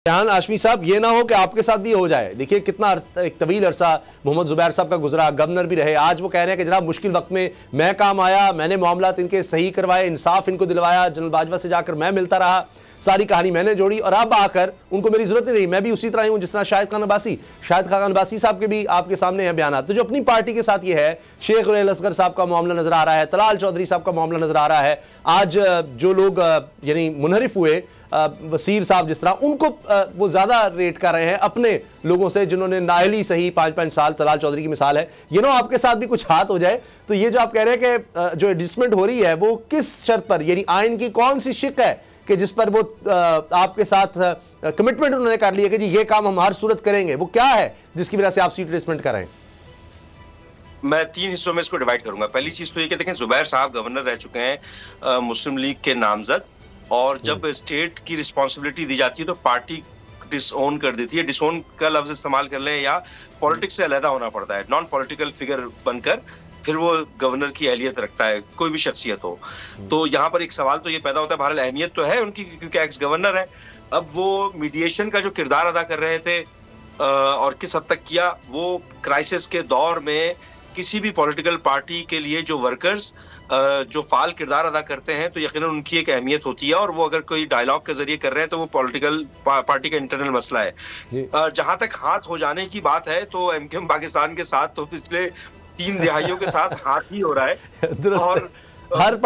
बयान आशमी साहब, ये ना हो कि आपके साथ भी हो जाए। देखिए कितना एक तवील अरसा मोहम्मद जुबैर साहब का गुजरा, गवर्नर भी रहे। आज वो कह रहे हैं कि जनाब मुश्किल वक्त में मैं काम आया, मैंने मामलात इनके सही करवाए, इंसाफ इनको दिलवाया, जनरल बाजवा से जाकर मैं मिलता रहा, सारी कहानी मैंने जोड़ी और अब आकर उनको मेरी जरूरत नहीं रही। मैं भी उसी तरह हूं जिस तरह शाहिद खान अब्बासी साहब के भी आपके सामने हैं बयान। तो जो अपनी पार्टी के साथ ये है, शेख असगर साहब का मामला नजर आ रहा है, तलाल चौधरी साहब का मामला नजर आ रहा है, आज जो लोग यानी मुनहरिफ हुए वसीर साहब जिस तरह, उनको वो ज्यादा रेट कर रहे हैं अपने लोगों से जिन्होंने नाअहली सही 5-5 साल, तलाल चौधरी की मिसाल है। ये ना आपके साथ भी कुछ हाथ हो जाए। तो ये जो आप कह रहे हैं कि जो एडजस्टमेंट हो रही है वो किस शर्त पर, यानी आइन की कौन सी शिक है कि जिस पर वो आपके साथ कमिटमेंट उन्होंने कर लिया कि जी ये काम हम हर सूरत करेंगे, वो क्या है जिसकी वजह से आप सीट एडजस्टमेंट कर रहे हैं? मैं 3 हिस्सों में इसको डिवाइड करूंगा। पहली चीज तो ये कि देखें, जुबैर साहब गवर्नर रह चुके हैं मुस्लिम लीग के नामजद, और जब स्टेट की रिस्पॉन्सिबिलिटी दी जाती है तो पार्टी डिसओन कर देती है। डिसओन का लफ्ज इस्तेमाल कर लें या पॉलिटिक्स से अलहदा होना पड़ता है, नॉन पॉलिटिकल फिगर बनकर फिर वो गवर्नर की अहलियत रखता है, कोई भी शख्सियत हो। तो यहाँ पर एक सवाल तो ये पैदा होता है, बहरहाल अहमियत तो है उनकी क्योंकि एक्स गवर्नर है। अब वो मीडिएशन का जो किरदार अदा कर रहे थे और किस हद तक किया, वो क्राइसिस के दौर में किसी भी पॉलिटिकल पार्टी के लिए जो वर्कर्स जो फाल किरदार अदा करते हैं तो यकीनन उनकी एक अहमियत होती है, और वो अगर कोई डायलॉग के जरिए कर रहे हैं तो वो पॉलिटिकल पार्टी का इंटरनल मसला है। जहां तक हाथ हो जाने की बात है तो एमक्यूएम पाकिस्तान के साथ तो पिछले 3 दिहाइयों के साथ हाथ ही हो रहा है, और हर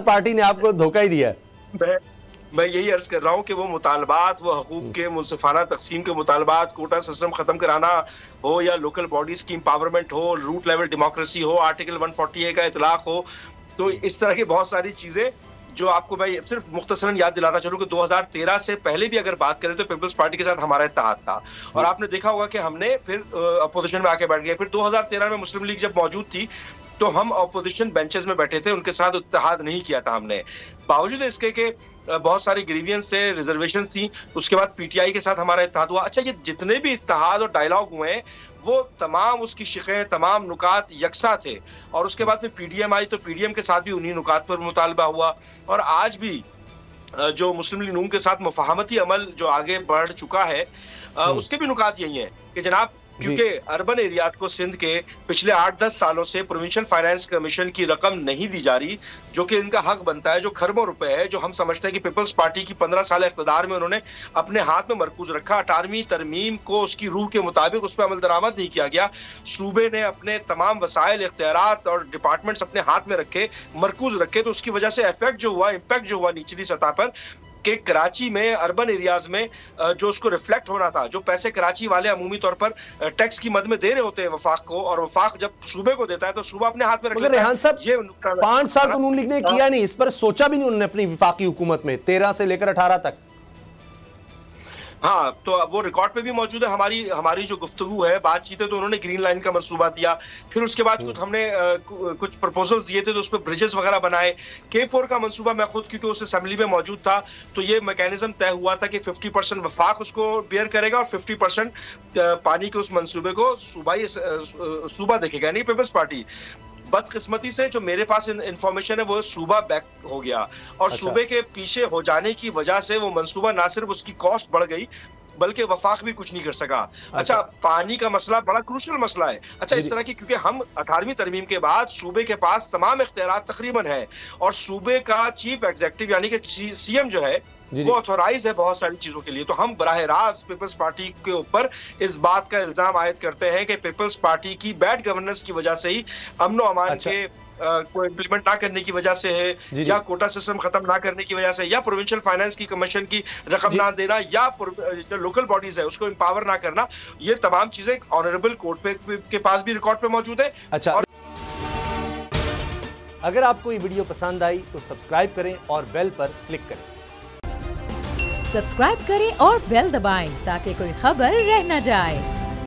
पार्टी ने आपको धोखा ही दिया है। मैं यही अर्ज कर रहा हूँ कि वो मुतालबात, वो हकूक के मुनसिफाना तकसीम के मुतालबात, कोटा सिस्टम खत्म कराना हो या लोकल बॉडीज की एम्पावरमेंट हो, रूट लेवल डेमोक्रेसी हो, आर्टिकल 140A का इतलाक हो, तो इस तरह की बहुत सारी चीजें जो आपको मैं सिर्फ मुख्तसरन याद दिलाता चलूं कि 2013 से पहले भी अगर बात करें तो पीपल्स पार्टी के साथ हमारा इत्तेहाद था, और आपने देखा होगा कि हमने फिर अपोजिशन में आके बैठ गए। फिर 2013 में मुस्लिम लीग जब मौजूद थी तो हम अपोजिशन बेंचेस में बैठे थे, उनके साथ इत्तेहाद नहीं किया था हमने, बावजूद इसके के बहुत सारी ग्रीवियंस से रिजर्वेशन थी। उसके बाद पीटीआई के साथ हमारा इत्तेहाद हुआ। अच्छा, ये जितने भी इत्तेहाद और डायलॉग हुए हैं वो तमाम उसकी शिकें, तमाम नुकात यकसा थे, और उसके बाद में पीडीएम आई तो पीडीएम के साथ भी उन्हीं नुकात पर मुतालबा हुआ। और आज भी जो मुस्लिम लीग नून के साथ मुफाहमती अमल जो आगे बढ़ चुका है उसके भी नुकात यही है कि जनाब, क्योंकि अर्बन एरियाज को सिंध के पिछले 8-10 सालों से प्रोविंशियल फाइनेंस कमीशन की रकम नहीं दी जा रही, जो कि इनका हक बनता है, जो खरबों रुपए है, जो हम समझते हैं कि पीपल्स पार्टी की 15 साल इख्तिदार में उन्होंने अपने हाथ में मरकूज रखा। 18वीं तरमीम को उसकी रूह के मुताबिक उस पर अमल दरामद नहीं किया गया। सूबे ने अपने तमाम वसाइल, इख्तियारात और डिपार्टमेंट्स अपने हाथ में रखे, मरकूज रखे, तो उसकी वजह से इफेक्ट जो हुआ, इम्पैक्ट जो हुआ निचली सतह पर कि कराची में, अर्बन एरियाज में जो उसको रिफ्लेक्ट होना था, जो पैसे कराची वाले अमूमी तौर पर टैक्स की मद में दे रहे होते हैं वफाक को, और वफाक जब सूबे को देता है तो सूबा अपने हाथ में रख लेता है। रेहान साहब, ये 5 साल तो नून लीग ने किया नहीं, इस पर सोचा भी नहीं उन्होंने अपनी वफाकी हुकूमत में 13 से लेकर 18 तक। हाँ, तो वो रिकॉर्ड पे भी मौजूद है हमारी जो गुफ्तगू है, बातचीत है, तो उन्होंने ग्रीन लाइन का मंसूबा दिया। फिर उसके बाद हमने कुछ प्रपोजल्स दिए थे तो उस पर ब्रिजेस वगैरह बनाए। K4 का मंसूबा मैं खुद, क्योंकि उस असेंबली में मौजूद था, तो ये मैकेनिज्म तय हुआ था कि 50% वफाक उसको बेयर करेगा और 50% पानी के उस मंसूबे को सूबा देखेगा, नहीं पीपल्स पार्टी। बदकिस्मती से जो मेरे पास इंफॉर्मेशन है वो सूबा बैक हो गया, और सूबे के पीछे हो जाने की वजह से वो मंसूबा ना सिर्फ उसकी कॉस्ट बढ़ गई बल्कि वफाक भी कुछ नहीं कर सका। अच्छा, पानी का मसला बड़ा क्रूशियल मसला है। अच्छा, इस तरह की, क्योंकि हम 18वीं तरमीम के बाद सूबे के पास तमाम इख्तियारात तकरीबन है, और सूबे का चीफ एग्जीक्यूटिव यानी कि सीएम जो है वो ऑथोराइज है बहुत सारी चीजों के लिए। तो हम बराह रास्त पीपल्स पार्टी के ऊपर इस बात का इल्जाम आयद करते हैं कि पीपल्स पार्टी की बैड गवर्नेंस की वजह से ही, अमन व अमान के को इम्प्लीमेंट ना करने की वजह से है, या कोटा सिस्टम खत्म ना करने की वजह से, या प्रोविंशियल फाइनेंस की कमीशन की रकम ना देना, या जो लोकल बॉडीज है उसको एम्पावर ना करना, ये तमाम चीजें ऑनरेबल कोर्ट के पास भी रिकॉर्ड पे मौजूद है। अच्छा, अगर आपको ये वीडियो पसंद आई तो सब्सक्राइब करें और बेल पर क्लिक करें। सब्सक्राइब करें और बेल दबाएं ताकि कोई खबर रह न जाए।